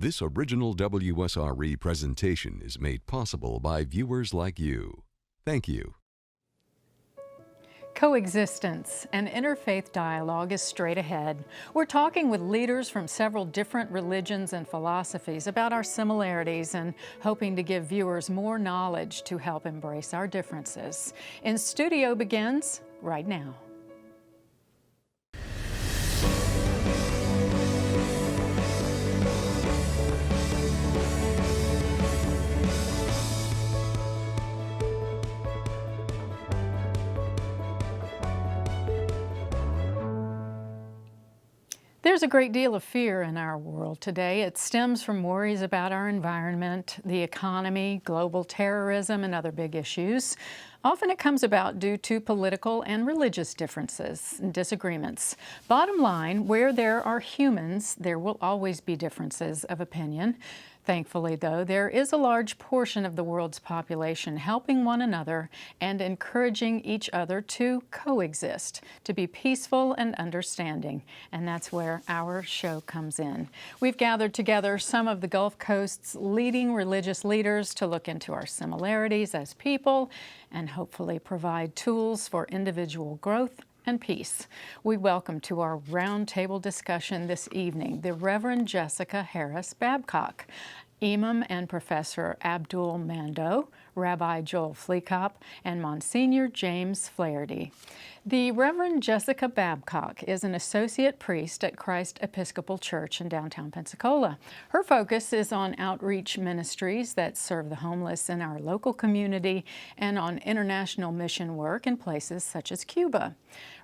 This original WSRE presentation is made possible by viewers like you. Thank you. Coexistence, an interfaith dialogue is straight ahead. We're talking with leaders from several different religions and philosophies about our similarities and hoping to give viewers more knowledge to help embrace our differences. In Studio begins right now. There's a great deal of fear in our world today. It stems from worries about our environment, the economy, global terrorism, and other big issues. Often it comes about due to political and religious differences and disagreements. Bottom line, where there are humans, there will always be differences of opinion. Thankfully, though, there is a large portion of the world's population helping one another and encouraging each other to coexist, to be peaceful and understanding. And that's where our show comes in. We've gathered together some of the Gulf Coast's leading religious leaders to look into our similarities as people and hopefully provide tools for individual growth and peace. We welcome to our roundtable discussion this evening the Reverend Jessica Harris Babcock, Imam and Professor Abdul Mando, Rabbi Joel Fleekop, and Monsignor James Flaherty. The Reverend Jessica Babcock is an associate priest at Christ Episcopal Church in downtown Pensacola. Her focus is on outreach ministries that serve the homeless in our local community and on international mission work in places such as Cuba.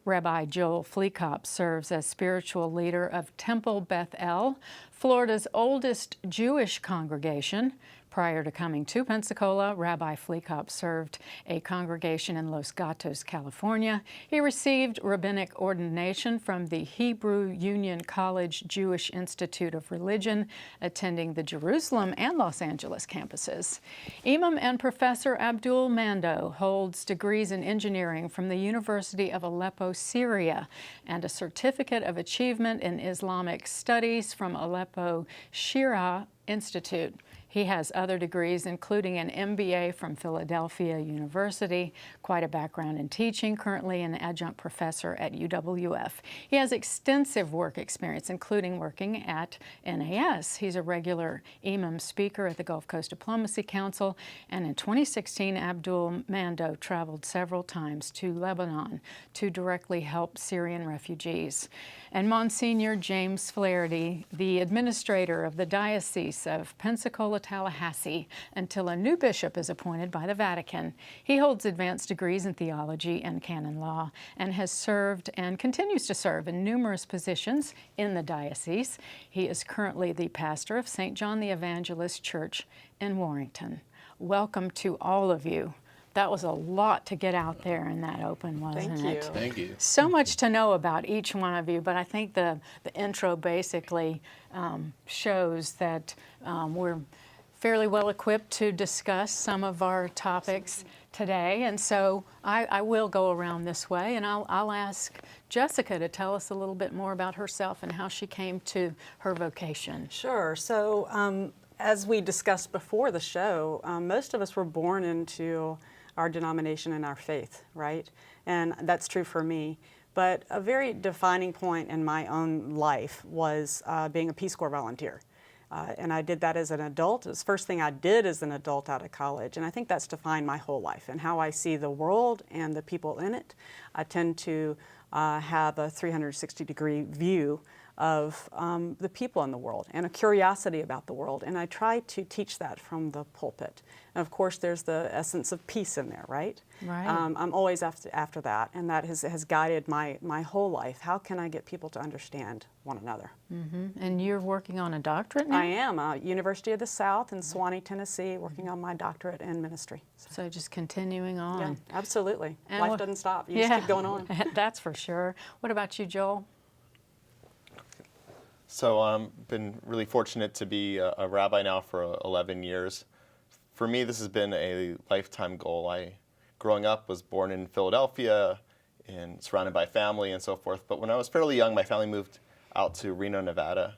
Rabbi Joel Fleekop serves as spiritual leader of Temple Beth El, Florida's oldest Jewish congregation. Prior to coming to Pensacola, Rabbi Fleekop served a congregation in Los Gatos, California. He received rabbinic ordination from the Hebrew Union College Jewish Institute of Religion, attending the Jerusalem and Los Angeles campuses. Imam and Professor Abdul Mando holds degrees in engineering from the University of Aleppo, Syria, and a certificate of achievement in Islamic studies from Aleppo Shira Institute. He has other degrees, including an MBA from Philadelphia University, quite a background in teaching, currently an adjunct professor at UWF. He has extensive work experience, including working at NAS. He's a regular Imam speaker at the Gulf Coast Diplomacy Council, and in 2016, Abdul Mando traveled several times to Lebanon to directly help Syrian refugees. And Monsignor James Flaherty, the administrator of the Diocese of Pensacola, Tallahassee, until a new bishop is appointed by the Vatican. He holds advanced degrees in theology and canon law and has served and continues to serve in numerous positions in the diocese. He is currently the pastor of St. John the Evangelist Church in Warrington. Welcome to all of you. That was a lot to get out there in that open, wasn't it? Thank you. So much to know about each one of you, but I think the intro basically shows that we're fairly well equipped to discuss some of our topics today. And so I will go around this way, and I'll ask Jessica to tell us a little bit more about herself and how she came to her vocation. Sure. So as we discussed before the show, most of us were born into our denomination and our faith, right? And that's true for me. But a very defining point in my own life was being a Peace Corps volunteer. And I did that as an adult. It was the first thing I did as an adult out of college. And I think that's defined my whole life and how I see the world and the people in it. I tend to have a 360-degree view of the people in the world and a curiosity about the world. And I try to teach that from the pulpit. And of course, there's the essence of peace in there, right? Right. I'm always after that, and that has guided my whole life. How can I get people to understand one another? Mm-hmm. And you're working on a doctorate now? I am, University of the South in Sewanee, Tennessee, working on my doctorate in ministry. So just continuing on. Yeah, absolutely. And Life doesn't stop. You just keep going on. That's for sure. What about you, Joel? So I've been really fortunate to be a rabbi now for 11 years. For me, this has been a lifetime goal. Growing up, was born in Philadelphia and surrounded by family and so forth. But when I was fairly young, my family moved out to Reno, Nevada.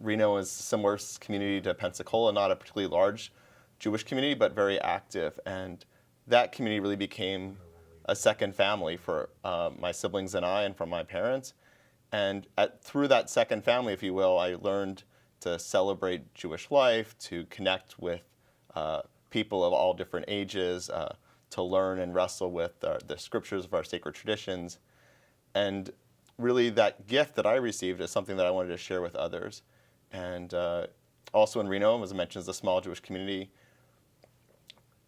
Reno is a similar community to Pensacola, not a particularly large Jewish community, but very active. And that community really became a second family for my siblings and I, and from my parents. And through that second family, if you will, I learned to celebrate Jewish life, to connect with people of all different ages, to learn and wrestle with the scriptures of our sacred traditions. And really that gift that I received is something that I wanted to share with others. And also in Reno, as I mentioned, is a small Jewish community.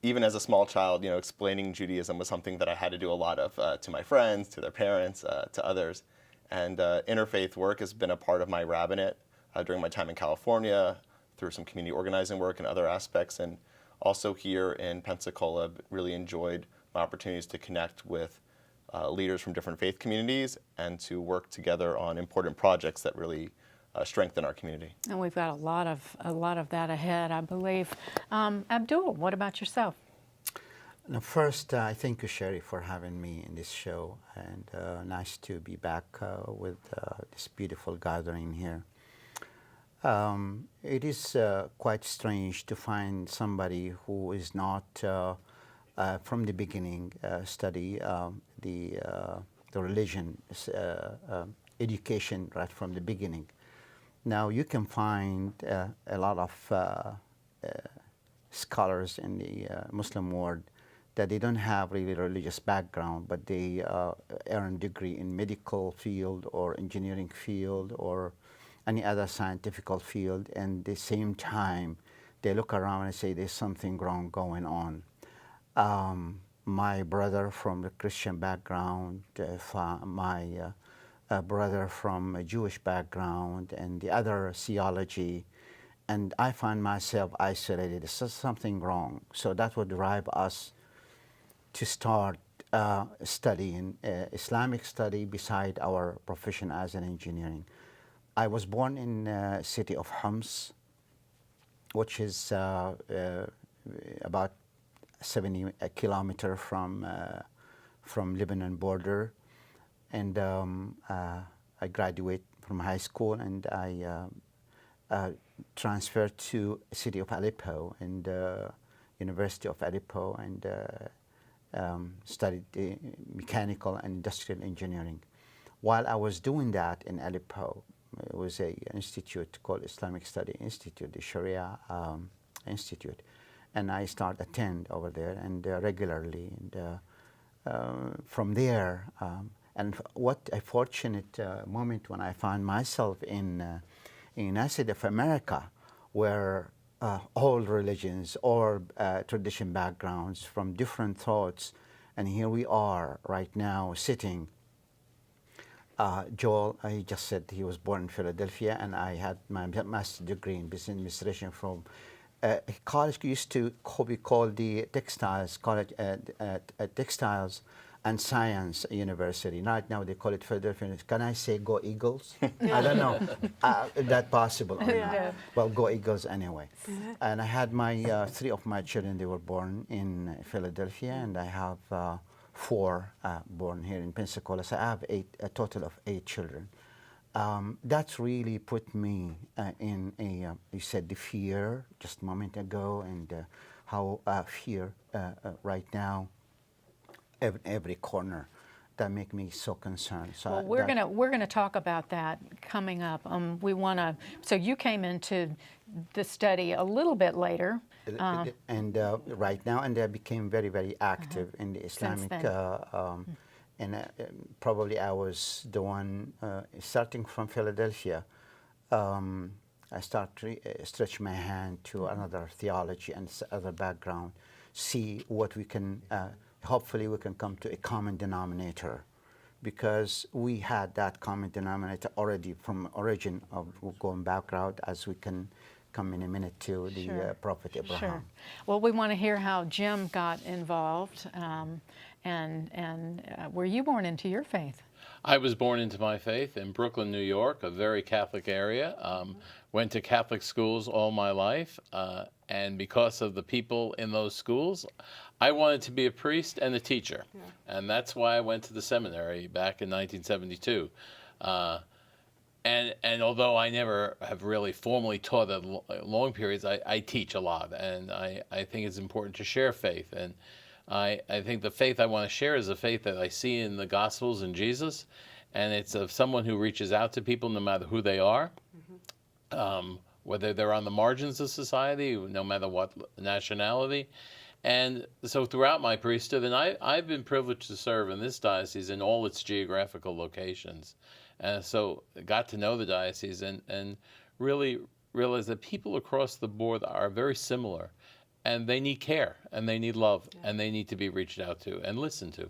Even as a small child, explaining Judaism was something that I had to do a lot of to my friends, to their parents, to others. And interfaith work has been a part of my rabbinate during my time in California, through some community organizing work and other aspects. And also here in Pensacola, really enjoyed my opportunities to connect with leaders from different faith communities and to work together on important projects that really strengthen our community. And we've got a lot of that ahead, I believe. Abdul, what about yourself? Now, first, thank you, Sherry, for having me in this show, and nice to be back with this beautiful gathering here. It is quite strange to find somebody who is not from the beginning study the religion education right from the beginning. Now you can find a lot of scholars in the Muslim world that they don't have really religious background, but they earn degree in medical field or engineering field or any other scientific field, and at the same time they look around and say there's something wrong going on. My brother from a Christian background, my brother from a Jewish background, and the other theology, and I find myself isolated. There's something wrong. So that would drive us to start studying Islamic study beside our profession as an engineering. I was born in the city of Homs, which is about 70 kilometers from Lebanon border, and I graduated from high school, and I transferred to the city of Aleppo and University of Aleppo, and studied mechanical and industrial engineering. While I was doing that in Aleppo, it was an institute called Islamic Study Institute, the Sharia Institute, and I started attend over there and regularly. And from there, and what a fortunate moment when I found myself in United States of America, where all religions, all tradition backgrounds from different thoughts, and here we are right now sitting. Joel, he just said he was born in Philadelphia, and I had my master's degree in business administration from a college used to be called the Textiles College, Textiles and Science University. Right now they call it Philadelphia. Can I say go Eagles? I don't know if that's possible or not. Well, go Eagles anyway. And I had my 3 of my children, they were born in Philadelphia, and I have 4 born here in Pensacola. So I have a total of 8 children. That's really put me in a, you said the fear just a moment ago, and how fear right now every corner that make me so concerned. So well, we're gonna talk about that coming up. We want to. So you came into the study a little bit later, and right now, and I became very, very active in the Islamic. And probably I was the one starting from Philadelphia. I stretch my hand to another theology and other background, see what we can. Hopefully we can come to a common denominator, because we had that common denominator already from origin of going background, as we can come in a minute to the Prophet Abraham. Sure. Well, we want to hear how Jim got involved, and were you born into your faith? I was born into my faith in Brooklyn, New York, a very Catholic area. Went to Catholic schools all my life, and because of the people in those schools, I wanted to be a priest and a teacher, and that's why I went to the seminary back in 1972. And although I never have really formally taught at long periods, I teach a lot, and I think it's important to share faith. And I think the faith I want to share is a faith that I see in the Gospels and Jesus, and it's of someone who reaches out to people no matter who they are, whether they're on the margins of society, no matter what nationality. And so throughout my priesthood, and I've been privileged to serve in this diocese in all its geographical locations. And so I got to know the diocese and really realized that people across the board are very similar. And they need care, and they need love, and they need to be reached out to and listened to.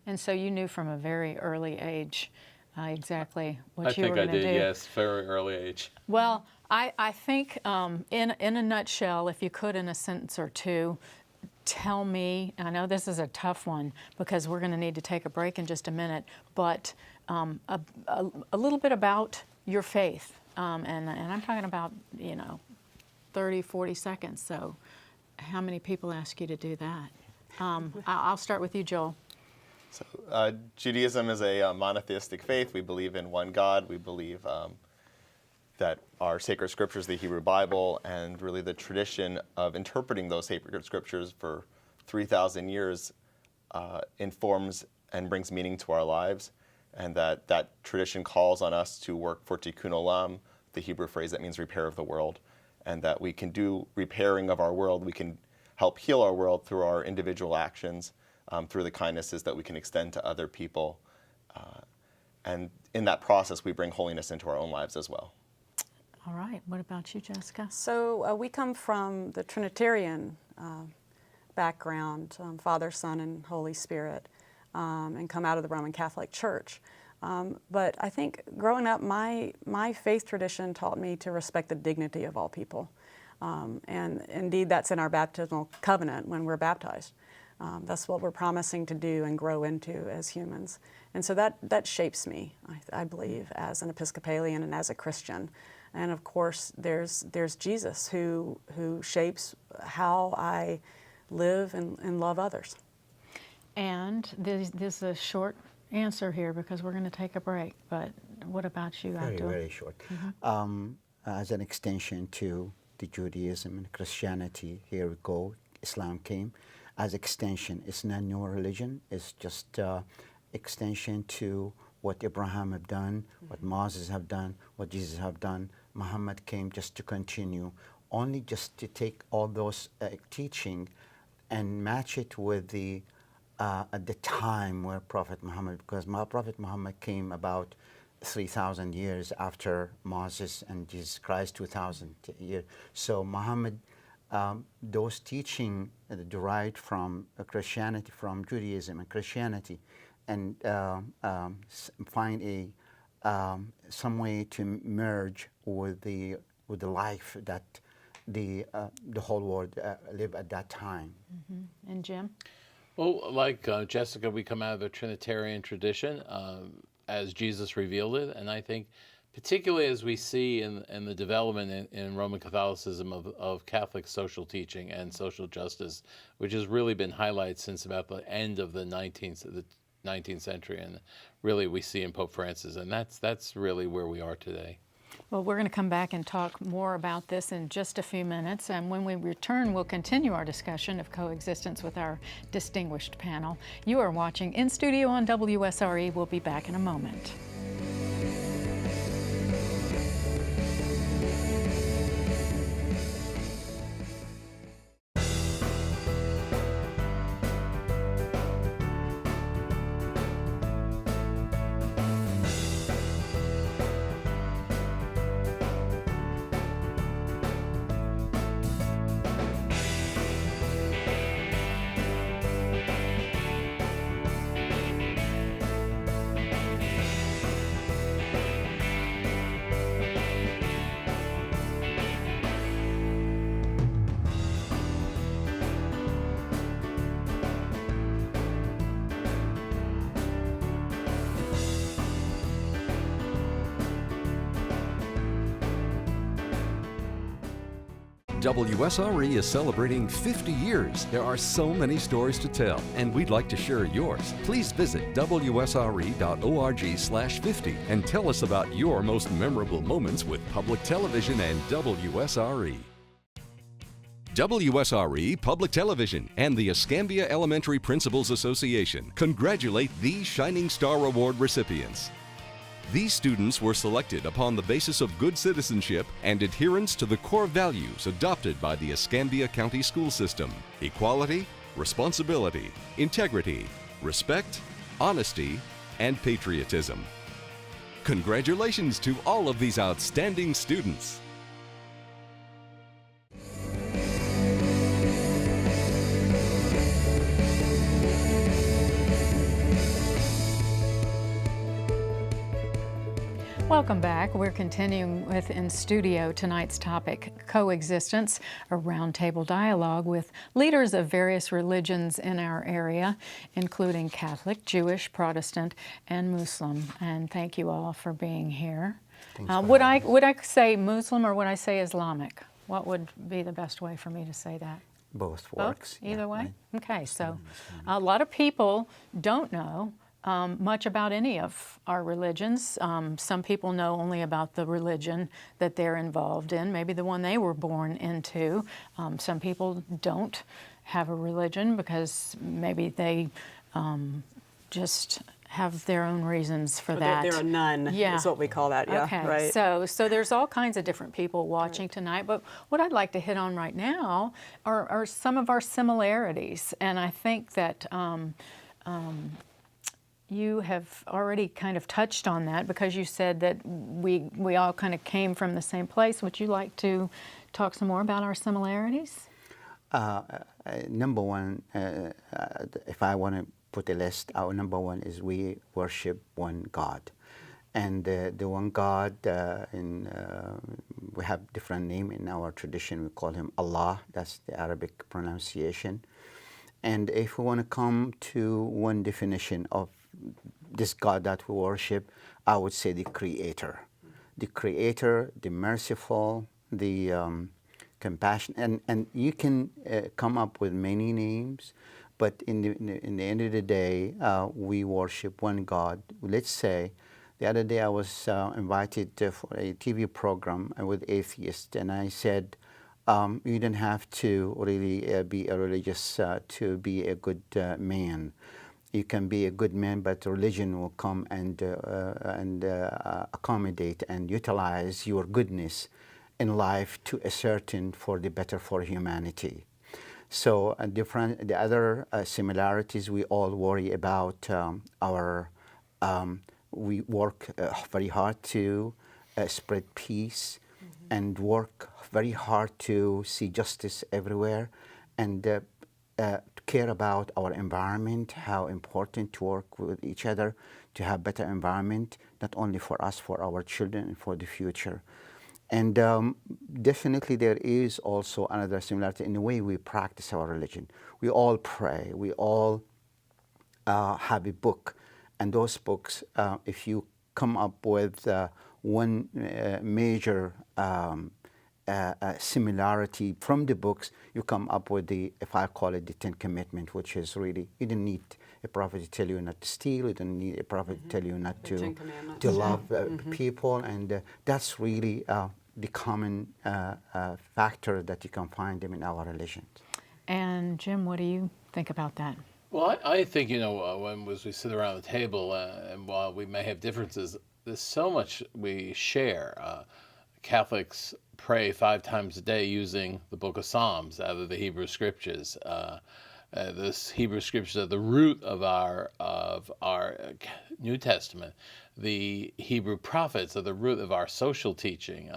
And so you knew from a very early age exactly what I you were think going I to do. did, yes, very early age. Well, I think in a nutshell, if you could in a sentence or two, tell me, I know this is a tough one because we're going to need to take a break in just a minute, but a little bit about your faith. And I'm talking about, 30, 40 seconds. So how many people ask you to do that? I'll start with you, Joel. So Judaism is a monotheistic faith. We believe in one God. We believe that our sacred scriptures, the Hebrew Bible, and really the tradition of interpreting those sacred scriptures for 3,000 years informs and brings meaning to our lives, and that tradition calls on us to work for tikkun olam, the Hebrew phrase that means repair of the world, and that we can do repairing of our world. We can help heal our world through our individual actions, through the kindnesses that we can extend to other people. And in that process, we bring holiness into our own lives as well. All right. What about you, Jessica? So we come from the Trinitarian background, Father, Son, and Holy Spirit, and come out of the Roman Catholic Church. But I think growing up, my faith tradition taught me to respect the dignity of all people. And indeed, that's in our baptismal covenant when we're baptized. That's what we're promising to do and grow into as humans. And so that shapes me, I believe, as an Episcopalian and as a Christian. And of course, there's Jesus who shapes how I live and love others. And there's a short answer here because we're going to take a break. But what about you, Abdul? Very short. As an extension to the Judaism and Christianity, here we go, Islam came. As extension, it's not new religion, it's just extension to what Abraham have done, what Moses have done, what Jesus have done. Muhammad came just to continue, only just to take all those teaching and match it with the at the time where Prophet Muhammad, because Prophet Muhammad came about 3,000 years after Moses and Jesus Christ, 2,000 years. So Muhammad, those teaching derived from Christianity, from Judaism and Christianity, and find a some way to merge with the life that the whole world lived at that time. Mm-hmm. And Jim? Well, like Jessica, we come out of the Trinitarian tradition as Jesus revealed it, and I think particularly as we see in the development in Roman Catholicism of Catholic social teaching and social justice, which has really been highlighted since about the end of the 19th century, and really we see in Pope Francis, and that's really where we are today. Well, we're going to come back and talk more about this in just a few minutes, and when we return, we'll continue our discussion of coexistence with our distinguished panel. You are watching In Studio on WSRE. We'll be back in a moment. WSRE is celebrating 50 years. There are so many stories to tell, and we'd like to share yours. Please visit WSRE.org/50 and tell us about your most memorable moments with public television and WSRE. WSRE Public Television and the Escambia Elementary Principals Association congratulate these Shining Star Award recipients. These students were selected upon the basis of good citizenship and adherence to the core values adopted by the Escambia County School System: equality, responsibility, integrity, respect, honesty, and patriotism. Congratulations to all of these outstanding students. Welcome back. We're continuing with In Studio tonight's topic, coexistence, a roundtable dialogue with leaders of various religions in our area, including Catholic, Jewish, Protestant, and Muslim. And thank you all for being here. Would I say Muslim or would I say Islamic? What would be the best way for me to say that? Both works. Either yeah, way? right. Okay, so a lot of people don't know much about any of our religions. Some people know only about the religion that they're involved in, maybe the one they were born into. Some people don't have a religion because maybe they just have their own reasons for that. They're a nun, is what we call that, yeah, okay. right. So there's all kinds of different people watching tonight, but what I'd like to hit on right now are some of our similarities, and I think that you have already kind of touched on that because you said that we all kind of came from the same place. Would you like to talk some more about our similarities? Number one, if I want to put a list, our number one is we worship one God. And the one God, we have different name in our tradition. We call him Allah. That's the Arabic pronunciation. And if we want to come to one definition of this God that we worship, I would say the Creator. The Creator, the merciful, the compassionate. And you can come up with many names, but in the end of the day, we worship one God. Let's say, the other day I was invited for a TV program with atheists, and I said, you don't have to really be a religious to be a good man. You can be a good man, but religion will come and accommodate and utilize your goodness in life to ascertain for the better for humanity. So the other similarities, we all worry about we work very hard to spread peace and work very hard to see justice everywhere and care about our environment, how important to work with each other to have better environment, not only for us, for our children and for the future. And definitely there is also another similarity in the way we practice our religion. We all pray, we all have a book, and those books, if you come up with one major similarity from the books, you come up with if I call it the 10 Commitment, which is really, you don't need a prophet to tell you not to steal, you don't need a prophet to tell you not to love people, and that's really the common factor that you can find them in our religion. And Jim, what do you think about that? Well, I think, when we sit around the table, and while we may have differences, there's so much we share. Catholics pray 5 times a day using the Book of Psalms out of the Hebrew Scriptures. This Hebrew Scriptures are the root of our New Testament. The Hebrew prophets are the root of our social teaching.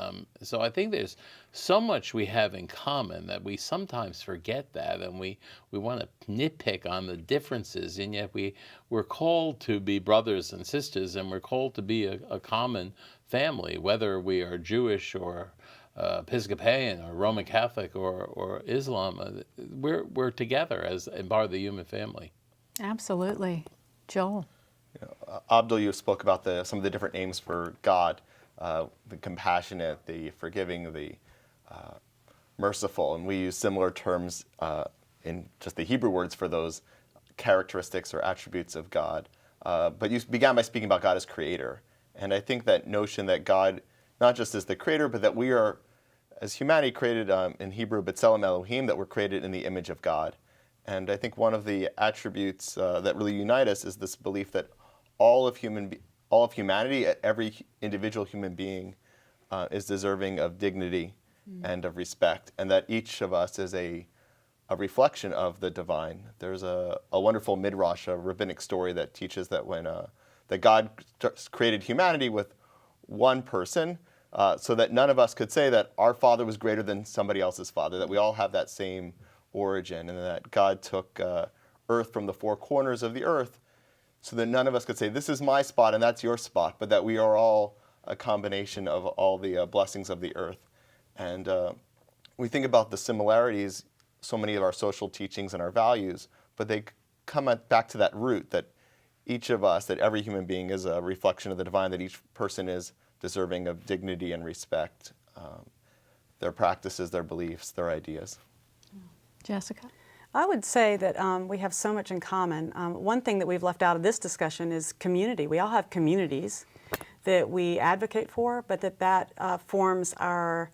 So I think there's so much we have in common that we sometimes forget that, and we want to nitpick on the differences, and yet we're called to be brothers and sisters, and we're called to be a common family, whether we are Jewish or Episcopalian or Roman Catholic or Islam. We're together as part of the human family. Absolutely. Joel? Abdul, you spoke about some of the different names for God, the compassionate, the forgiving, the merciful, and we use similar terms in just the Hebrew words for those characteristics or attributes of God. But you began by speaking about God as creator. And I think that notion that God not just is the creator, but that we are, as humanity, created in Hebrew, B'Tselem Elohim, that we're created in the image of God. And I think one of the attributes that really unite us is this belief that all of humanity, every individual human being, is deserving of dignity and of respect, and that each of us is a reflection of the divine. There's a wonderful midrash, a rabbinic story that teaches that when that God created humanity with one person, so that none of us could say that our father was greater than somebody else's father, that we all have that same origin, and that God took earth from the four corners of the earth so that none of us could say, this is my spot and that's your spot, but that we are all a combination of all the blessings of the earth. And we think about the similarities, so many of our social teachings and our values, but they come back to that root that each of us, that every human being is a reflection of the divine, that each person is deserving of dignity and respect, their practices, their beliefs, their ideas. Jessica? I would say that we have so much in common. One thing that we've left out of this discussion is community. We all have communities that we advocate for, but that forms our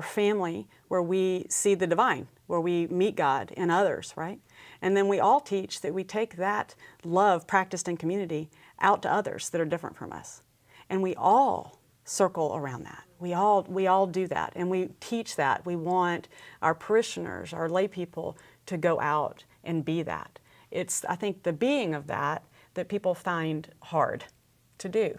family, where we see the divine, where we meet God in others, right? And then we all teach that we take that love practiced in community out to others that are different from us. And we all circle around that. We all do that, and we teach that. We want our parishioners, our lay people, to go out and be that. It's, I think, the being of that people find hard to do.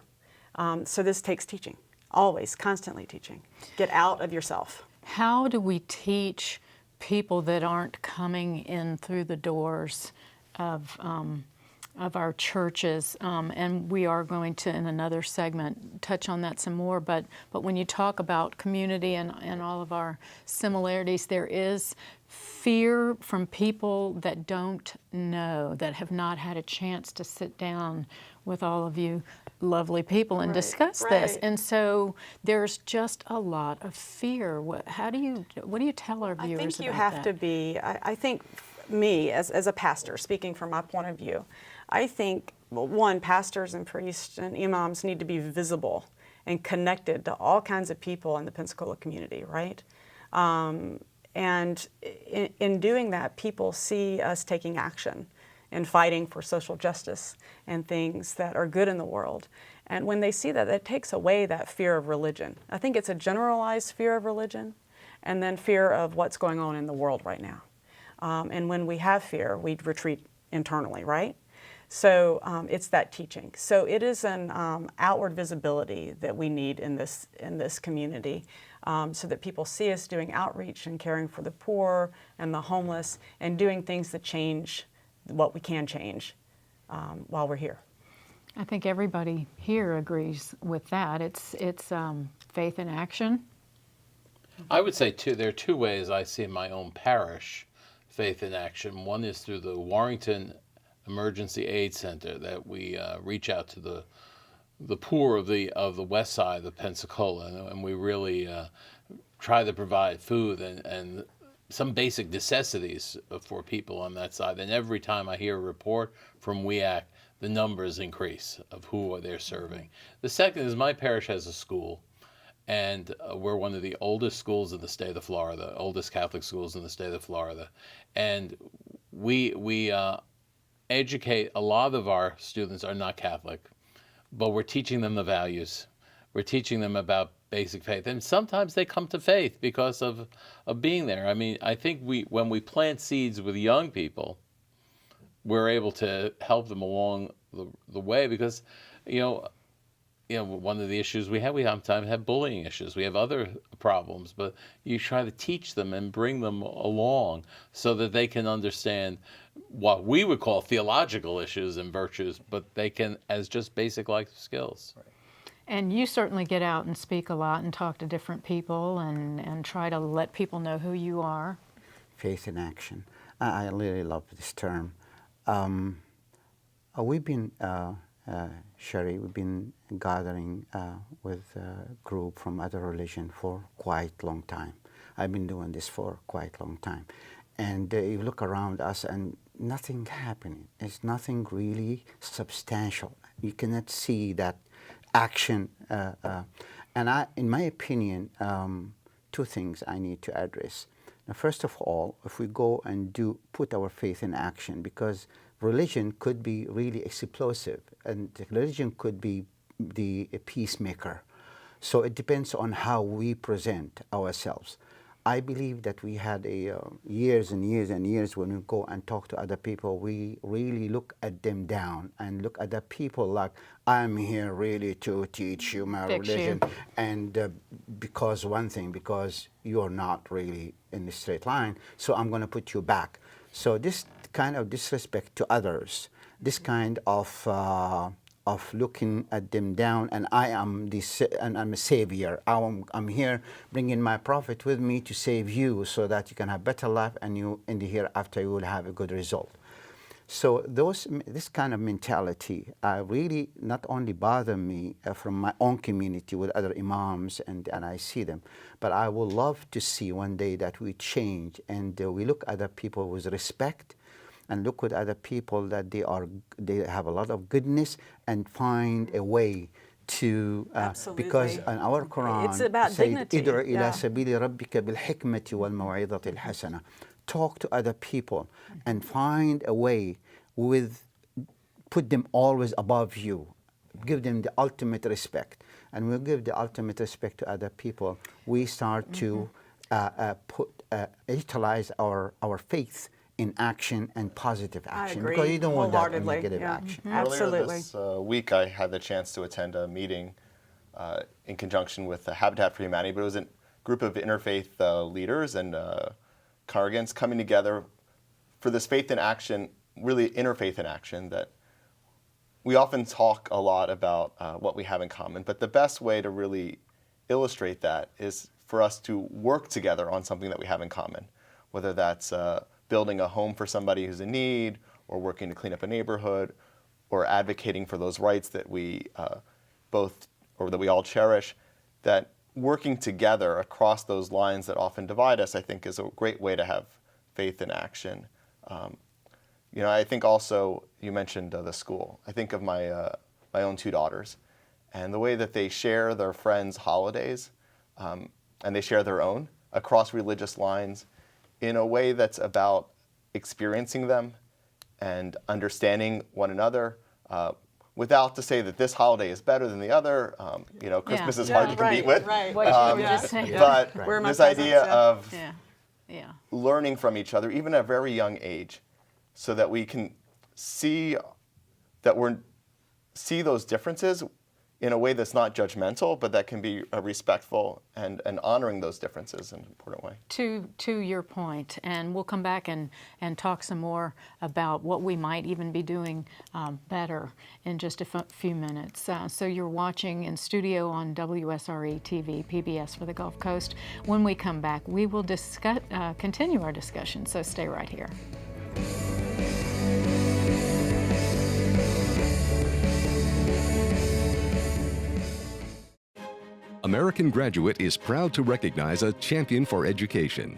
So this takes teaching, always, constantly teaching. Get out of yourself. How do we teach people that aren't coming in through the doors of our churches? And we are going to, in another segment, touch on that some more. But when you talk about community and all of our similarities, there is fear from people that don't know, that have not had a chance to sit down with all of you lovely people and discuss this. And so there's just a lot of fear. What do you tell our viewers about that? I think you have to be, I think me, as a pastor, speaking from my point of view, I think, well, one, pastors and priests and imams need to be visible and connected to all kinds of people in the Pensacola community, right? And in doing that, people see us taking action and fighting for social justice and things that are good in the world. And when they see that, it takes away that fear of religion. I think it's a generalized fear of religion, and then fear of what's going on in the world right now. And when we have fear, we retreat internally, right? So it's that teaching. So it is an outward visibility that we need in this community, so that people see us doing outreach and caring for the poor and the homeless and doing things that change what we can change while we're here. I think everybody here agrees with that. It's faith in action. I would say there are two ways I see in my own parish faith in action. One is through the Warrington Emergency Aid Center, that we reach out to the poor of the west side of Pensacola, and we really try to provide food and some basic necessities for people on that side. And every time I hear a report from WEAC, the numbers increase of who they're serving. The second is my parish has a school, and we're one of the oldest schools in the state of Florida, oldest Catholic schools in the state of Florida. And we educate, a lot of our students are not Catholic, but we're teaching them the values. We're teaching them about basic faith. And sometimes they come to faith because of being there. I mean, I think when we plant seeds with young people, we're able to help them along the way, because, one of the issues we sometimes have bullying issues. We have other problems, but you try to teach them and bring them along so that they can understand what we would call theological issues and virtues, but they can as just basic life skills. Right. And you certainly get out and speak a lot and talk to different people and try to let people know who you are. Faith in action. I really love this term. We've been, Sherry, we've been gathering with a group from other religion for quite a long time. I've been doing this for quite a long time. And you look around us and nothing happening. It's nothing really substantial. You cannot see that action. And in my opinion, two things I need to address. Now, first of all, if we go and put our faith in action, because religion could be really explosive, and religion could be a peacemaker. So it depends on how we present ourselves. I believe that we had years and years and years when we go and talk to other people, we really look at them down and look at the people like, I'm here really to teach you my religion. And because you're not really in the straight line, so I'm going to put you back. So this kind of disrespect to others, this kind of looking at them down, and I'm a savior. I'm here bringing my prophet with me to save you, so that you can have better life, and you in the hereafter you will have a good result. So this kind of mentality really not only bother me from my own community with other imams, and I see them, but I would love to see one day that we change and we look at other people with respect, and look at other people that they have a lot of goodness, and find a way to because in our Quran it's about dignity. ادع إلى سبيل ربك بالحكمة والموعظة الحسنة. Talk to other people and find a way put them always above you. Give them the ultimate respect. And we'll give the ultimate respect to other people. We start to utilize our faith in action and positive action. I agree, because you don't want that wholeheartedly. negative action. Absolutely. Earlier this week, I had the chance to attend a meeting in conjunction with Habitat for Humanity, but it was a group of interfaith leaders and congregants coming together for this faith in action, really interfaith in action, that we often talk a lot about what we have in common, but the best way to really illustrate that is for us to work together on something that we have in common, whether that's building a home for somebody who's in need, or working to clean up a neighborhood, or advocating for those rights that we that we all cherish. That working together across those lines that often divide us, I think, is a great way to have faith in action. I think also you mentioned the school. I think of my own two daughters, and the way that they share their friends' holidays, and they share their own across religious lines, in a way that's about experiencing them and understanding one another, without to say that this holiday is better than the other. Christmas is hard to compete with. Right. What you were just saying. But Where are my this presents? idea of learning from each other, even at a very young age, so that we can see those differences in a way that's not judgmental, but that can be respectful and honoring those differences in an important way. To your point, and we'll come back and talk some more about what we might even be doing better in just a few minutes. So you're watching in studio on WSRE TV, PBS for the Gulf Coast. When we come back, we will continue our discussion, so stay right here. American Graduate is proud to recognize a champion for education.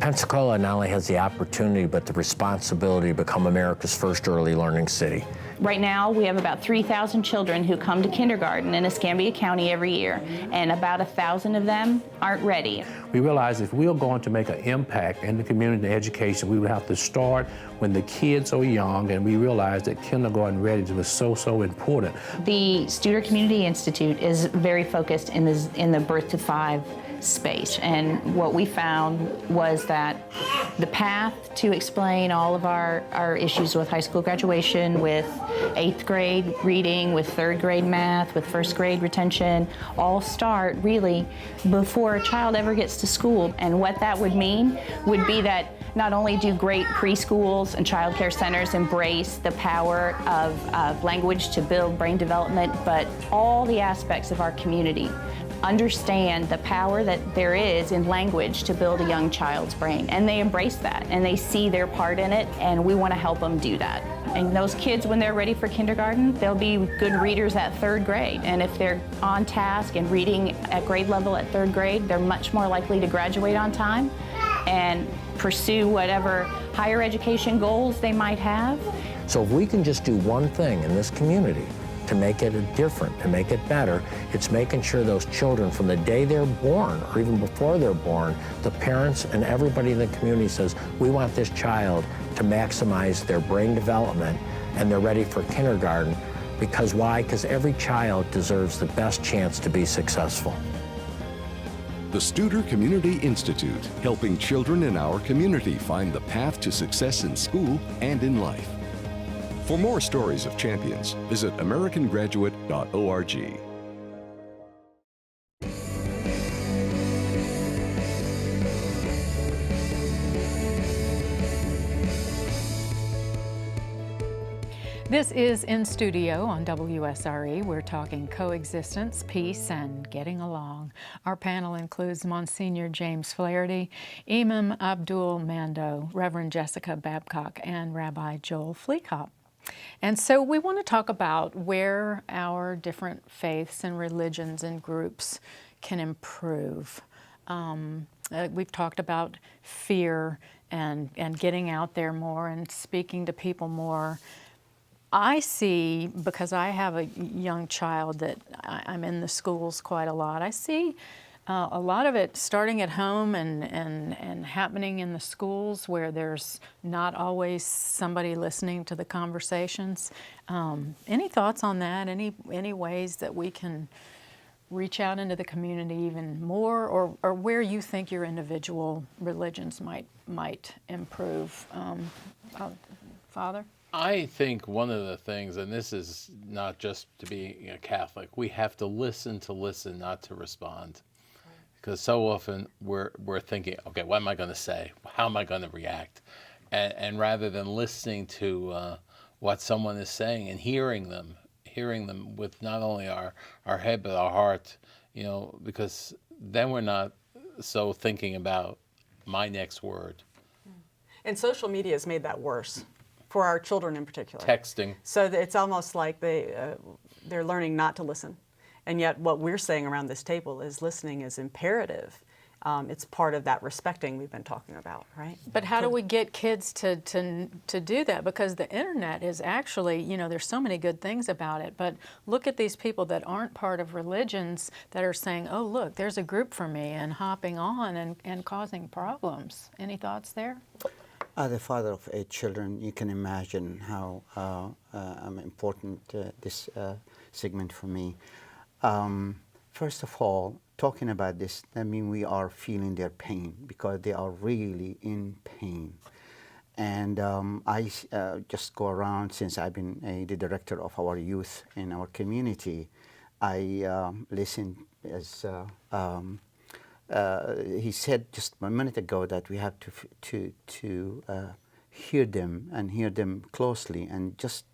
Pensacola not only has the opportunity, but the responsibility to become America's first early learning city. Right now, we have about 3,000 children who come to kindergarten in Escambia County every year, and about 1,000 of them aren't ready. We realized if we are going to make an impact in the community education, we would have to start when the kids are young, and we realized that kindergarten readiness was so important. The Studer Community Institute is very focused in the birth to 5 space, and what we found was that the path to explain all of our issues with high school graduation, with 8th grade reading, with 3rd grade math, with 1st grade retention, all start really before a child ever gets to school. And what that would mean would be that not only do great preschools and child care centers embrace the power of language to build brain development, but all the aspects of our community understand the power that there is in language to build a young child's brain. And they embrace that, and they see their part in it, and we want to help them do that. And those kids, when they're ready for kindergarten, they'll be good readers at 3rd grade. And if they're on task and reading at grade level at 3rd grade, they're much more likely to graduate on time and pursue whatever higher education goals they might have. So if we can just do one thing in this community to make it different, to make it better, it's making sure those children from the day they're born or even before they're born, the parents and everybody in the community says, we want this child to maximize their brain development and they're ready for kindergarten. Because why? Because every child deserves the best chance to be successful. The Studer Community Institute, helping children in our community find the path to success in school and in life. For more stories of champions, visit americangraduate.org. This is In Studio on WSRE. We're talking coexistence, peace, and getting along. Our panel includes Monsignor James Flaherty, Imam Abdul Mando, Reverend Jessica Babcock, and Rabbi Joel Fleekop. And so we want to talk about where our different faiths and religions and groups can improve. We've talked about fear and getting out there more and speaking to people more. I see, because I have a young child that I'm in the schools quite a lot, I see a lot of it starting at home and happening in the schools where there's not always somebody listening to the conversations. Any thoughts on that? Any ways that we can reach out into the community even more, or where you think your individual religions might improve? Father? I think one of the things, and this is not just to be a Catholic, we have to listen, not to respond. Because so often we're thinking, okay, what am I going to say? How am I going to react? And rather than listening to what someone is saying and hearing them with not only our head but our heart, because then we're not so thinking about my next word. And social media has made that worse for our children in particular. Texting. So that it's almost like they're learning not to listen. And yet what we're saying around this table is listening is imperative. It's part of that respecting we've been talking about, right? But how do we get kids to do that? Because the internet is actually, there's so many good things about it, but look at these people that aren't part of religions that are saying, oh, look, there's a group for me, and hopping on and causing problems. Any thoughts there? As a father of 8 children, you can imagine how important this segment for me. First of all, talking about this, we are feeling their pain because they are really in pain. And I just go around, since I've been the director of our youth in our community, I listen as he said just a minute ago that we have to hear them and hear them closely, and just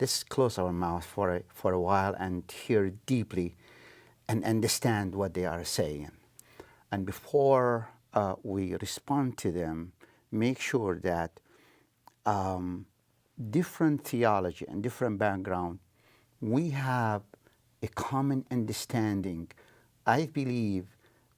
let's close our mouth for a while and hear deeply and understand what they are saying. And before we respond to them, make sure that different theology and different background, we have a common understanding. I believe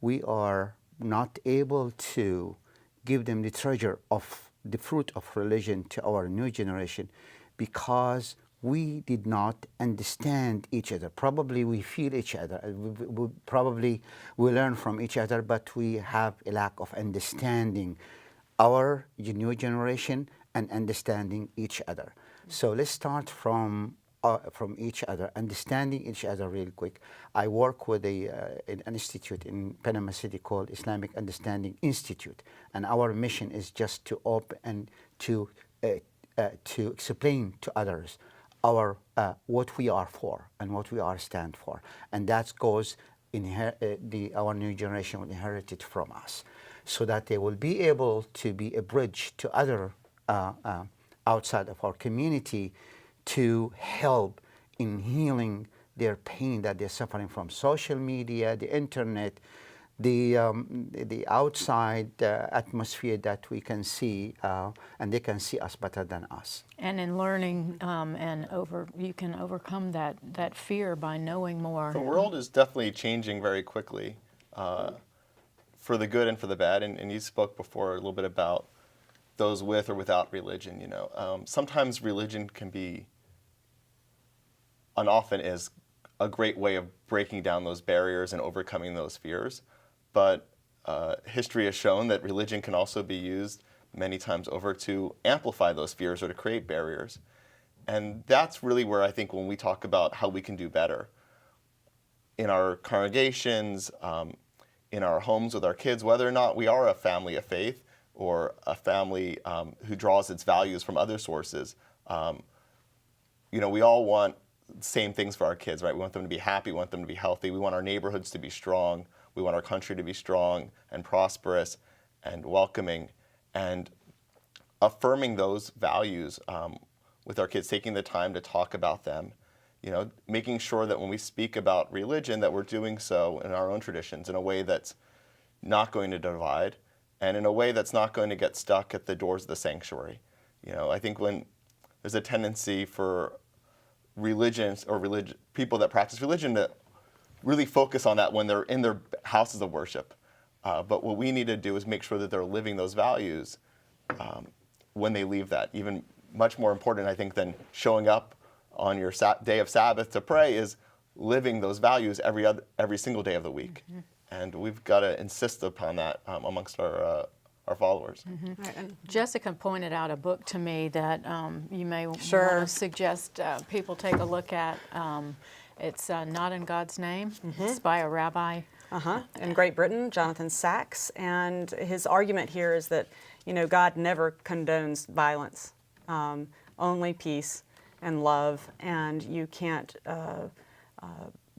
we are not able to give them the treasure of the fruit of religion to our new generation because we did not understand each other. Probably we feel each other. Probably we learn from each other, but we have a lack of understanding our new generation and understanding each other. So let's start from each other, understanding each other real quick. I work with an institute in Panama City called Islamic Understanding Institute, and our mission is just to open and to explain to others what we are for and what we are stand for, and that goes our new generation will inherit it from us, so that they will be able to be a bridge to other outside of our community to help in healing their pain that they're suffering from social media, the internet, the outside atmosphere that we can see, and they can see us better than us. And in learning you can overcome that fear by knowing more. The world is definitely changing very quickly, for the good and for the bad. And you spoke before a little bit about those with or without religion. You know, sometimes religion can be, and often is, a great way of breaking down those barriers and overcoming those fears. But history has shown that religion can also be used many times over to amplify those fears or to create barriers. And that's really where I think when we talk about how we can do better in our congregations, in our homes with our kids, whether or not we are a family of faith or a family who draws its values from other sources, you know, we all want the same things for our kids, right? We want them to be happy, we want them to be healthy, we want our neighborhoods to be strong, we want our country to be strong and prosperous and welcoming, and affirming those values with our kids, taking the time to talk about them, you know, making sure that when we speak about religion that we're doing so in our own traditions in a way that's not going to divide and in a way that's not going to get stuck at the doors of the sanctuary. You know, I think when there's a tendency for religions or people that practice religion to really focus on that when they're in their houses of worship. But what we need to do is make sure that they're living those values when they leave that. Even much more important, I think, than showing up on your day of Sabbath to pray is living those values every single day of the week. Mm-hmm. And we've got to insist upon that amongst our followers. Mm-hmm. Right. And Jessica pointed out a book to me that you may want Sure. to suggest people take a look at. It's Not in God's Name. Mm-hmm. It's by a rabbi. In Great Britain, Jonathan Sacks. And his argument here is that, you know, God never condones violence, only peace and love. And you can't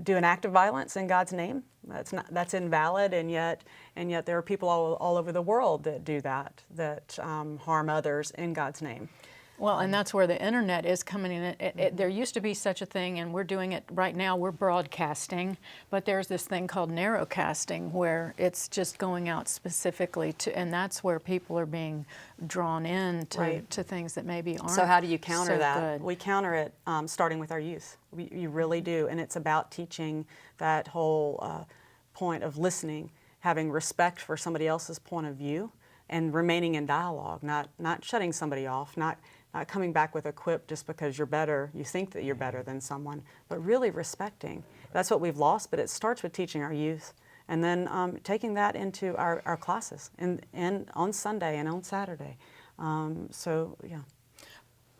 do an act of violence in God's name. That's invalid, and yet there are people all over the world that do that harm others in God's name. Well, and that's where the internet is coming in. There used to be such a thing, and we're doing it right now. We're broadcasting, but there's this thing called narrowcasting where it's just going out specifically to, and that's where people are being drawn in to things that maybe aren't. So how do you counter so that? good. We counter it starting with our youth. You really do, and it's about teaching that whole point of listening, having respect for somebody else's point of view, and remaining in dialogue, not shutting somebody off, not coming back with a quip just because you're better, you think that you're better than someone, but really respecting. That's what we've lost, but it starts with teaching our youth and then taking that into our classes and on Sunday and on Saturday. So, yeah.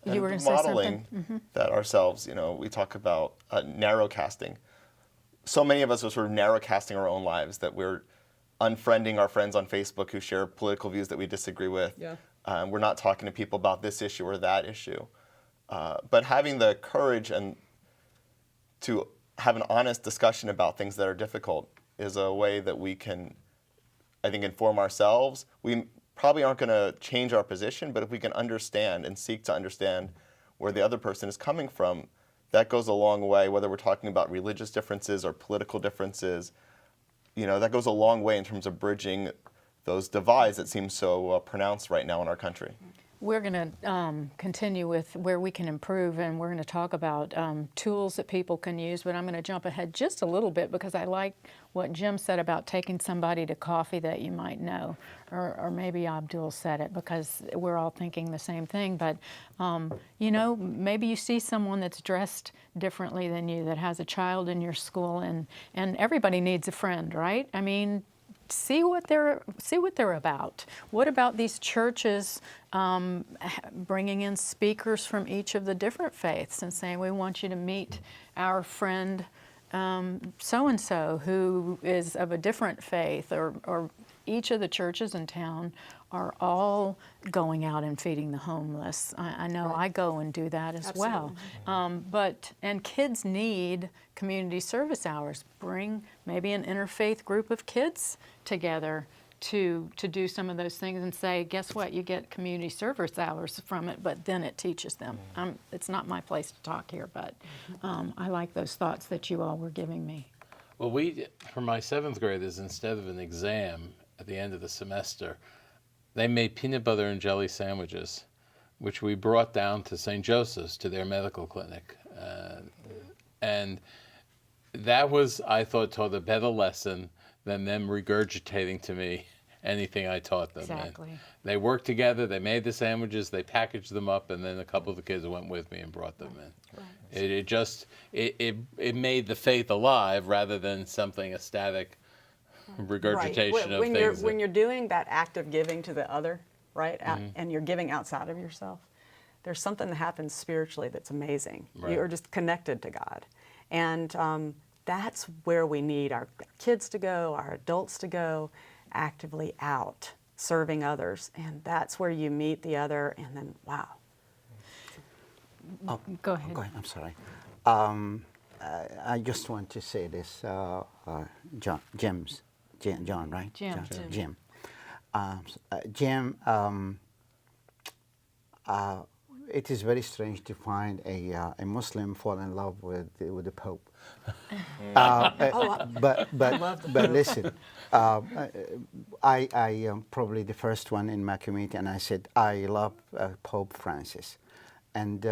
You were going to say modeling something? that ourselves, you know, we talk about narrowcasting. So many of us are sort of narrowcasting our own lives, that we're unfriending our friends on Facebook who share political views that we disagree with. Yeah. We're not talking to people about this issue or that issue. But having the courage and to have an honest discussion about things that are difficult is a way that we can, I think, inform ourselves. We probably aren't going to change our position, but if we can understand and seek to understand where the other person is coming from, that goes a long way, whether we're talking about religious differences or political differences. You know, that goes a long way in terms of bridging those divides that seem so pronounced right now in our country. We're going to continue with where we can improve, and we're going to talk about tools that people can use, but I'm going to jump ahead just a little bit because I like what Jim said about taking somebody to coffee that you might know, or maybe Abdul said it because we're all thinking the same thing, but you know, maybe you see someone that's dressed differently than you, that has a child in your school, and everybody needs a friend, right? I mean, see what they're about. What about these churches bringing in speakers from each of the different faiths and saying, we want you to meet our friend so-and-so who is of a different faith, or each of the churches in town are all going out and feeding the homeless. I know I go and do that as well. And kids need community service hours. Bring maybe an interfaith group of kids together to do some of those things and say, guess what, you get community service hours from it, but then it teaches them. It's not my place to talk here, but I like those thoughts that you all were giving me. Well, for my 7th graders, instead of an exam at the end of the semester, they made peanut butter and jelly sandwiches, which we brought down to St. Joseph's, to their medical clinic. And that was, I thought, taught a better lesson than them regurgitating to me anything I taught them. Exactly. And they worked together, they made the sandwiches, they packaged them up, and then a couple of the kids went with me and brought them in. Right. It made the faith alive rather than something, a static regurgitation of things. When you're doing that act of giving to the other, right, and you're giving outside of yourself, there's something that happens spiritually that's amazing. Right. You're just connected to God. And that's where we need our kids to go, our adults to go, actively out, serving others. And that's where you meet the other, and then, wow. Go ahead. Go ahead, I'm sorry. I just want to say this, John, right? Jim. Jim. Jim, it is very strange to find a Muslim fall in love with the Pope. But listen, I am probably the first one in my community, and I said I love Pope Francis, and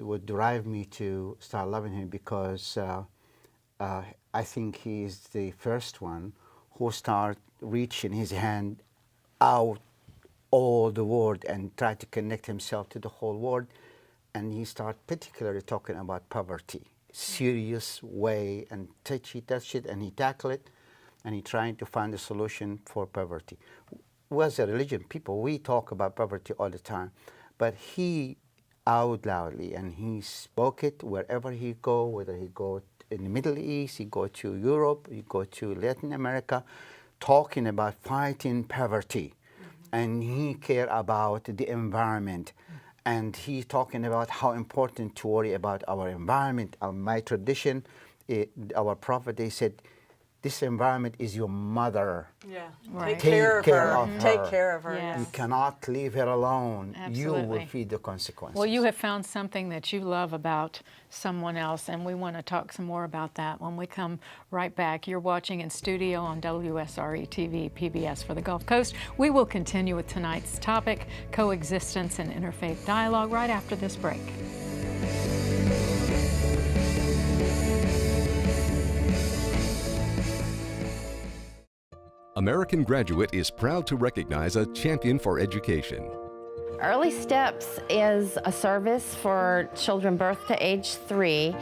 would drive me to start loving him because I think he is the first one who start reaching his hand out all the world and try to connect himself to the whole world, and he start particularly talking about poverty, serious way, and touch it, and he tackle it, and he trying to find a solution for poverty. We as a religion people, we talk about poverty all the time, but he out loudly, and he spoke it wherever he go, whether he go in the Middle East, he go to Europe, he go to Latin America, talking about fighting poverty. And he care about the environment, and he talking about how important to worry about our environment. My tradition, our prophet, they said, this environment is your mother. Yeah, Right. Take care of her. Take her. care of her. Yes. You cannot leave her alone. You will Absolutely. feed the consequences. Well, you have found something that you love about someone else, and we want to talk some more about that when we come right back. You're watching in studio on WSRE TV, PBS for the Gulf Coast. We will continue with tonight's topic, coexistence and interfaith dialogue, right after this break. American Graduate is proud to recognize a champion for education. Early Steps is a service for children birth to age 3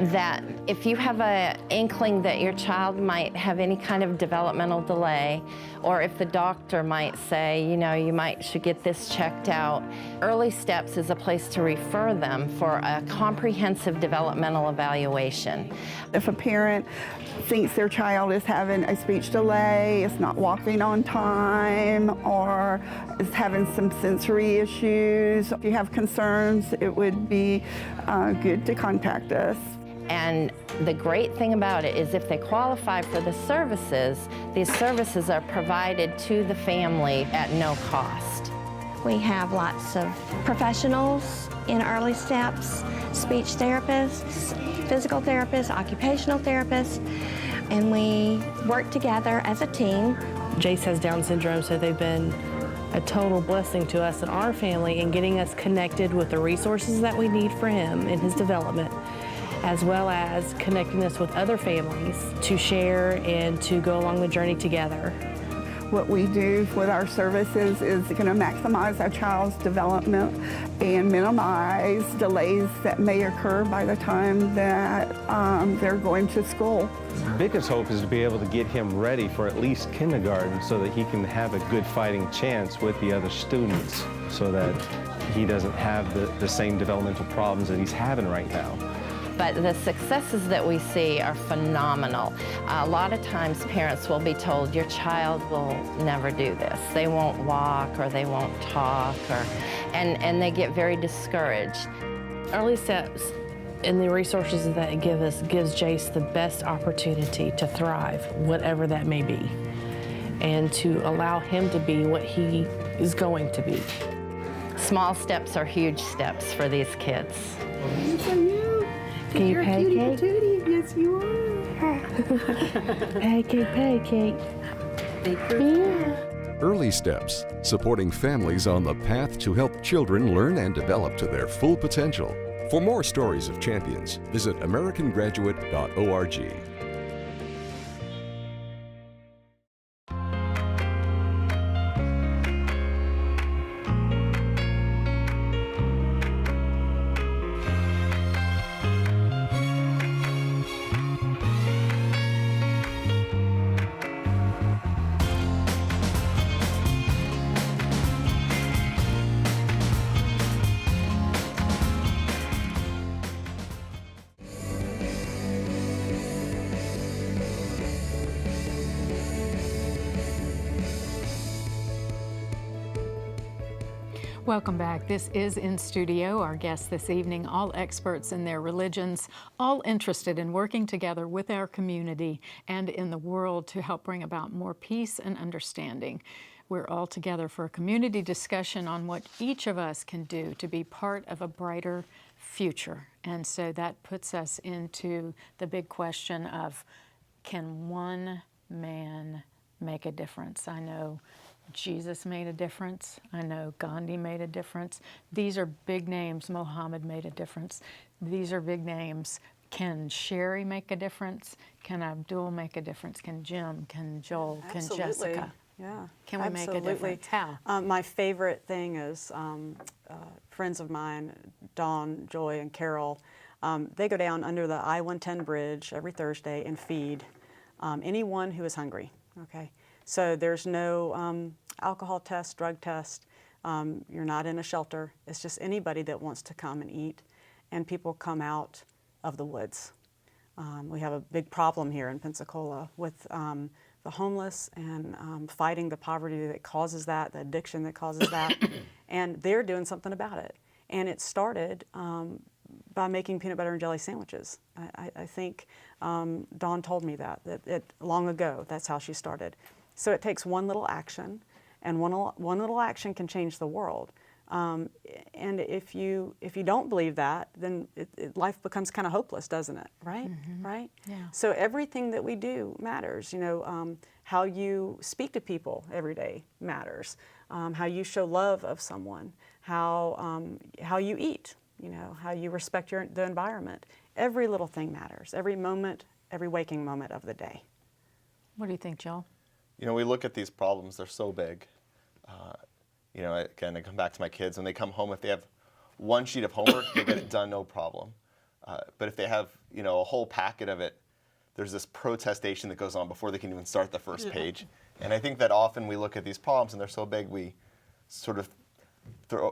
that if you have an inkling that your child might have any kind of developmental delay, or if the doctor might say, you know, you should get this checked out, Early Steps is a place to refer them for a comprehensive developmental evaluation. If a parent thinks their child is having a speech delay, is not walking on time, or is having some sensory issues, if you have concerns, it would be good to contact us. And the great thing about it is if they qualify for the services, these services are provided to the family at no cost. We have lots of professionals in Early Steps, speech therapists, physical therapists, occupational therapists, and we work together as a team. Jace has Down syndrome, so they've been a total blessing to us and our family in getting us connected with the resources that we need for him in his development, as well as connecting us with other families to share and to go along the journey together. What we do with our services is going to maximize our child's development and minimize delays that may occur by the time that they're going to school. The biggest hope is to be able to get him ready for at least kindergarten so that he can have a good fighting chance with the other students so that he doesn't have the same developmental problems that he's having right now. But the successes that we see are phenomenal. A lot of times parents will be told, your child will never do this. They won't walk or they won't talk, and they get very discouraged. Early Steps and the resources that it gives Jace the best opportunity to thrive, whatever that may be, and to allow him to be what he is going to be. Small steps are huge steps for these kids. Can you pay cake? Yes, you are. Pancake. Early Steps, supporting families on the path to help children learn and develop to their full potential. For more stories of champions, visit AmericanGraduate.org. Welcome back. This is In Studio. Our guests this evening, all experts in their religions, all interested in working together with our community and in the world to help bring about more peace and understanding. We're all together for a community discussion on what each of us can do to be part of a brighter future. And so that puts us into the big question of, can one man make a difference? I know Jesus made a difference. I know Gandhi made a difference. These are big names. Mohammed made a difference. These are big names. Can Sherry make a difference? Can Abdul make a difference? Can Jim? Can Joel? Absolutely. Can Jessica? Yeah. Can we make a difference? How? My favorite thing is friends of mine, Dawn, Joy, and Carol, they go down under the I-110 bridge every Thursday and feed anyone who is hungry, okay? So there's no alcohol test, drug test. You're not in a shelter. It's just anybody that wants to come and eat, and people come out of the woods. We have a big problem here in Pensacola with the homeless and fighting the poverty that causes that, the addiction that causes that, and they're doing something about it. And it started by making peanut butter and jelly sandwiches. I think Dawn told me that long ago. That's how she started. So it takes one little action, and one little action can change the world. And if you don't believe that, then life becomes kind of hopeless, doesn't it? Right? Mm-hmm. Right? Yeah. So everything that we do matters. You know, how you speak to people every day matters. How you show love of someone. How you eat. You know, how you respect the environment. Every little thing matters. Every moment, every waking moment of the day. What do you think, Joel? You know, we look at these problems, they're so big. You know, again, I come back to my kids. When they come home, if they have one sheet of homework, they get it done, no problem. But if they have, you know, a whole packet of it, there's this protestation that goes on before they can even start the first page. And I think that often we look at these problems and they're so big, we sort of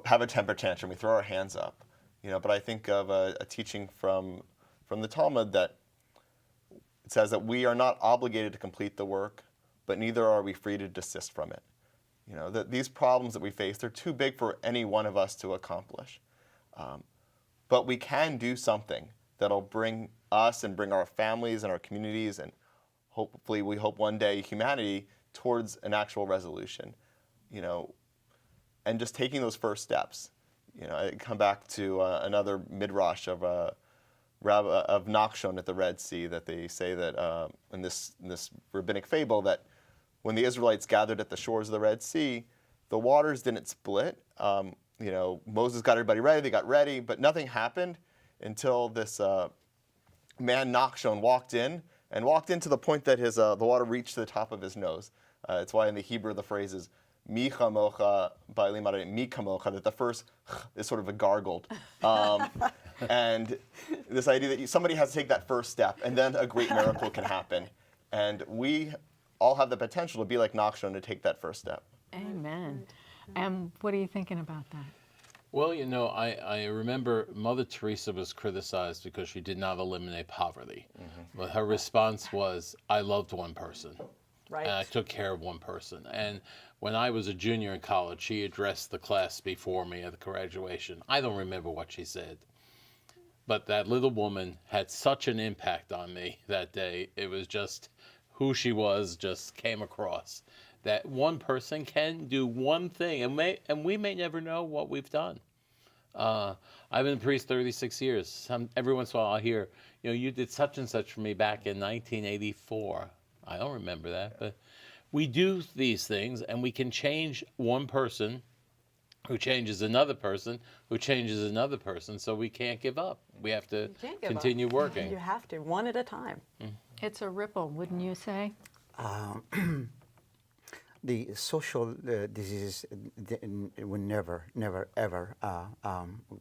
have a temper tantrum, we throw our hands up. You know, but I think of a teaching from the Talmud that it says that we are not obligated to complete the work, but neither are we free to desist from it. You know, that these problems that we face, they're too big for any one of us to accomplish. But we can do something that'll bring us and bring our families and our communities and hopefully, we hope one day, humanity towards an actual resolution. You know, and just taking those first steps. You know, I come back to another midrash of Nachshon at the Red Sea, that they say that in this rabbinic fable that when the Israelites gathered at the shores of the Red Sea, the waters didn't split. You know, Moses got everybody ready, they got ready, but nothing happened until this man Nachshon walked in to the point that the water reached to the top of his nose. It's why in the Hebrew the phrase is mi chamocha ba'elim arei mi kamocha, that the first is sort of a gargled. And this idea that somebody has to take that first step, and then a great miracle can happen. And we all have the potential to be like Nachshon, to take that first step. Amen. And what are you thinking about that? Well, you know, I remember Mother Teresa was criticized because she did not eliminate poverty. Mm-hmm. But her response was, I loved one person. Right. And I took care of one person. And when I was a junior in college, she addressed the class before me at the graduation. I don't remember what she said. But that little woman had such an impact on me that day. It was just who she was, just came across. That one person can do one thing, and we may never know what we've done. I've been a priest 36 years. Every once in a while I'll hear, you did such and such for me back in 1984. I don't remember that, but we do these things, and we can change one person who changes another person, who changes another person, so we can't give up. We have to continue working. You have to, one at a time. It's a ripple, wouldn't you say? The social diseases will never, ever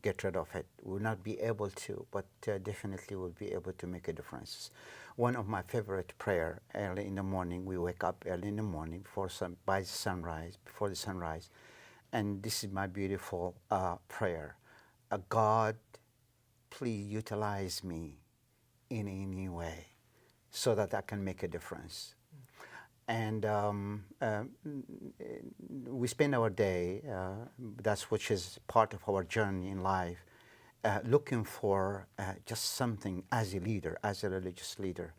get rid of it. We'll not be able to, but definitely will be able to make a difference. One of my favorite prayer early in the morning, we wake up early in the morning before the sunrise, and this is my beautiful prayer. God, please utilize me in any way so that I can make a difference. And we spend our day, which is part of our journey in life, looking for just something as a leader, as a religious leader.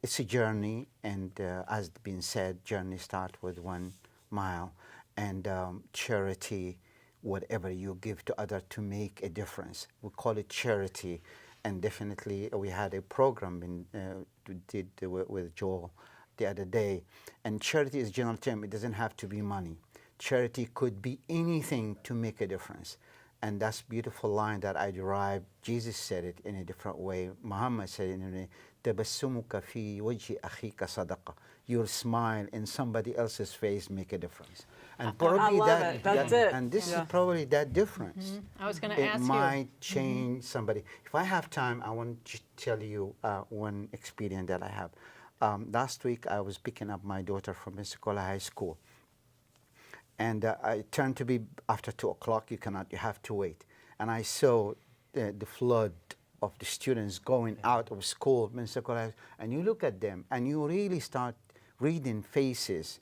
It's a journey, and as been said, journey starts with 1 mile, and charity, whatever you give to others to make a difference. We call it charity. And definitely, we had a program we did with Joel the other day. And charity is a general term. It doesn't have to be money. Charity could be anything to make a difference. And that's a beautiful line that I derived. Jesus said it in a different way. Muhammad said it in a way. تَبَسُّمُكَ فِي وَجْهِ أَخِيكَ صَدَقَةٌ. Your smile in somebody else's face make a difference. And probably I love it. That's it. And this is probably that difference. I was going to ask It you. might change somebody. If I have time, I want to tell you one experience that I have. Last week, I was picking up my daughter from Pensacola High School. And I turned to be after 2 o'clock, you have to wait. And I saw the flood of the students going out of school, Pensacola, and you look at them and you really start reading faces.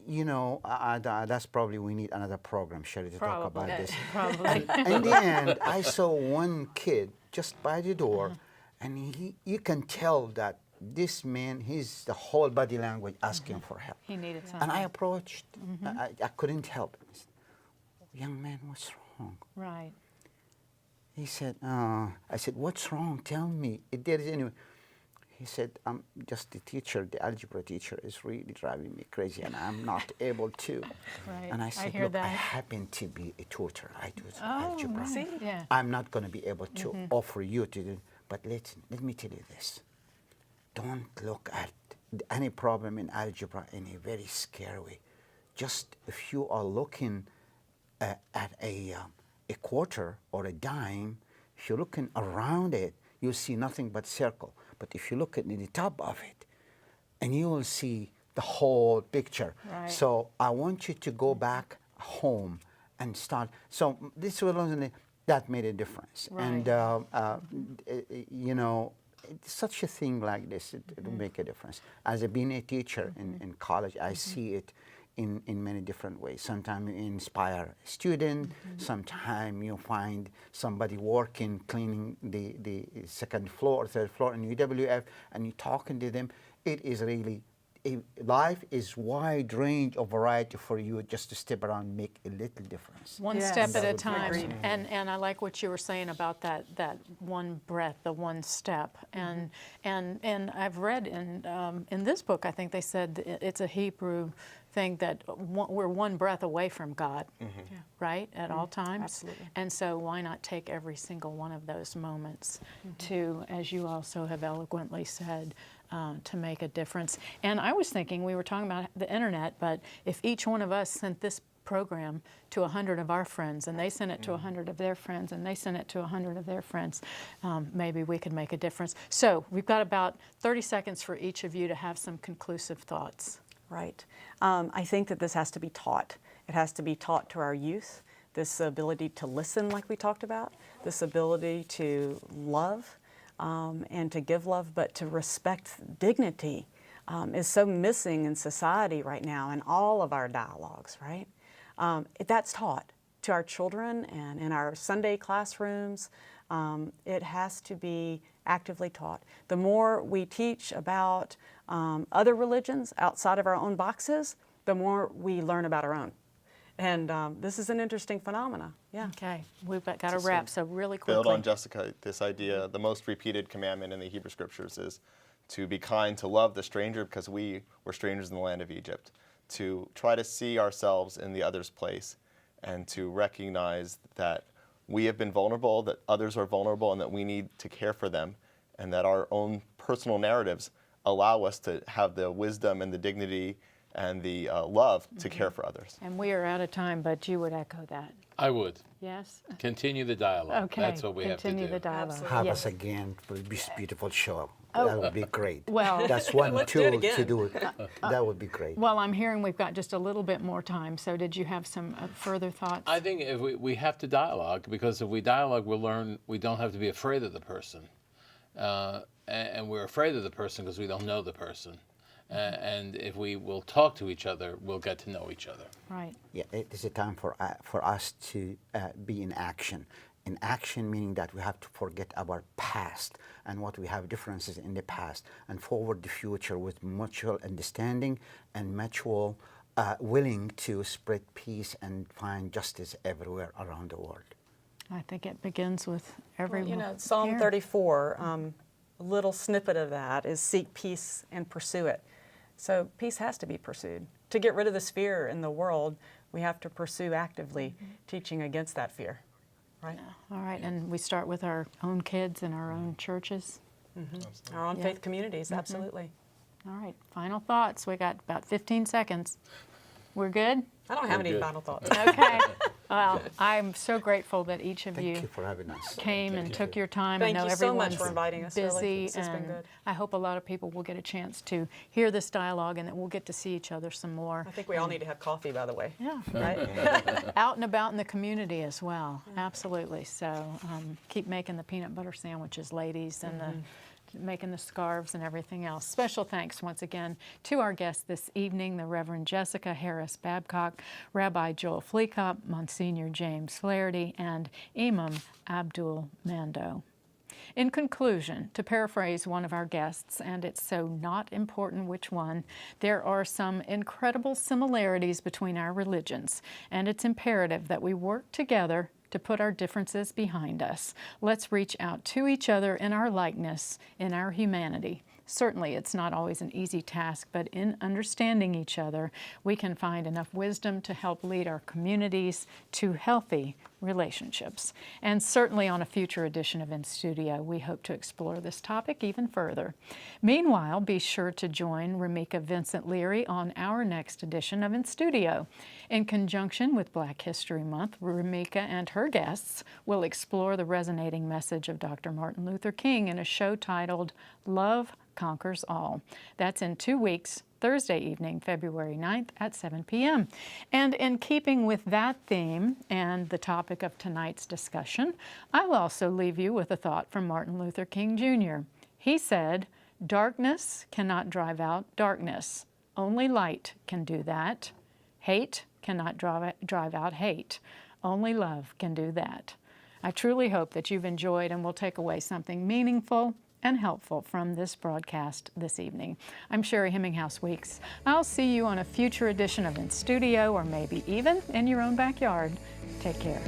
That's probably, we need another program, Sherry, to talk about this. Probably. And in the end, I saw one kid just by the door, and you can tell that this man, he's the whole body language asking for help. He needed something. And I approached. I couldn't help him. I said, young man, what's wrong? Right. He said, I said, what's wrong? Tell me. If there is any. He said, I'm just the teacher, the algebra teacher is really driving me crazy, and I'm not able to. Right. And I said, hear look, that. I happen to be a tutor. I do algebra. See? Yeah. I'm not going to be able to offer you to do, but let me tell you this. Don't look at any problem in algebra in a very scary way. Just if you are looking at a quarter or a dime, if you're looking around it, you'll see nothing but circle. But if you look at the top of it, and you will see the whole picture. Right. So I want you to go back home and start. So this was that made a difference. Right. And such a thing like this, it will make a difference. As being a teacher in college, I see it in many different ways. Sometimes you inspire a student, sometimes you find somebody working, cleaning the second floor, third floor in UWF, and you're talking to them. It is really, life is wide range of variety for you just to step around and make a little difference. One step at a time. And I like what you were saying about that one breath, the one step. And I've read in this book, I think they said it's a Hebrew thing that we're one breath away from God, right, at all times. Absolutely. And so why not take every single one of those moments to, as you also have eloquently said, to make a difference. And I was thinking, we were talking about the internet, but if each one of us sent this program to 100 of our friends, and they sent it to 100 of their friends, and they sent it to 100 of their friends, maybe we could make a difference. So we've got about 30 seconds for each of you to have some conclusive thoughts. Right. I think that this has to be taught. It has to be taught to our youth, this ability to listen like we talked about, this ability to love, and to give love, but to respect dignity is so missing in society right now in all of our dialogues, right? That's taught to our children and in our Sunday classrooms. It has to be actively taught. The more we teach about other religions outside of our own boxes, the more we learn about our own. And this is an interesting phenomena. Yeah. Okay, we've got to wrap, so really quickly. Build on Jessica, this idea, the most repeated commandment in the Hebrew Scriptures is to be kind, to love the stranger because we were strangers in the land of Egypt, to try to see ourselves in the other's place, and to recognize that we have been vulnerable, that others are vulnerable, and that we need to care for them, and that our own personal narratives allow us to have the wisdom and the dignity and the love to care for others. And we are out of time, but you would echo that. I would. Yes? Continue the dialogue. Okay. That's what we have to do. Continue the dialogue. Have Yes. us again for this beautiful show. Oh. That would be great. Well, that's one Let's do it tool again. to do it. That would be great. Well, I'm hearing we've got just a little bit more time, so did you have some further thoughts? I think if we have to dialogue, because if we dialogue, we'll learn we don't have to be afraid of the person. And we're afraid of the person because we don't know the person. And if we will talk to each other, we'll get to know each other. Right. Yeah, it is a time for us to be in action. In action meaning that we have to forget our past and what we have differences in the past and forward the future with mutual understanding and mutual willing to spread peace and find justice everywhere around the world. I think it begins with everyone. Well, you know, Psalm here. 34, a little snippet of that is seek peace and pursue it. So peace has to be pursued. To get rid of this fear in the world, we have to pursue actively teaching against that fear, right? All right, and we start with our own kids and our own churches. Our own Yeah. faith communities, absolutely. All right, final thoughts. We got about 15 seconds. We're good? I don't have We're any good. final thoughts. Okay. Well, I'm so grateful that each of Thank you you for having us. came and took your time. Thank I know you so everyone's much for inviting us, busy, really. This has been and good. I hope a lot of people will get a chance to hear this dialogue and that we'll get to see each other some more. I think we all need to have coffee, by the way. Yeah, Right? out and about in the community as well. Absolutely. So keep making the peanut butter sandwiches, ladies, and making the scarves and everything else. Special thanks once again to our guests this evening, the Reverend Jessica Harris Babcock, Rabbi Joel Fleekop, Monsignor James Flaherty, and Imam Abdul Mando. In conclusion, to paraphrase one of our guests, and it's so not important which one, there are some incredible similarities between our religions, and it's imperative that we work together to put our differences behind us. Let's reach out to each other in our likeness, in our humanity. Certainly, it's not always an easy task, but in understanding each other, we can find enough wisdom to help lead our communities to healthy relationships. And certainly on a future edition of In Studio, we hope to explore this topic even further. Meanwhile, be sure to join Ramika Vincent Leary on our next edition of In Studio. In conjunction with Black History Month, Ramika and her guests will explore the resonating message of Dr. Martin Luther King in a show titled Love Conquers All. That's in 2 weeks, Thursday evening, February 9th at 7 p.m. And in keeping with that theme and the topic of tonight's discussion, I'll also leave you with a thought from Martin Luther King Jr. He said, "Darkness cannot drive out darkness. Only light can do that. Hate cannot drive out hate. Only love can do that." I truly hope that you've enjoyed and will take away something meaningful and helpful from this broadcast this evening. I'm Sherry Hemminghouse Weeks. I'll see you on a future edition of In Studio, or maybe even in your own backyard. Take care.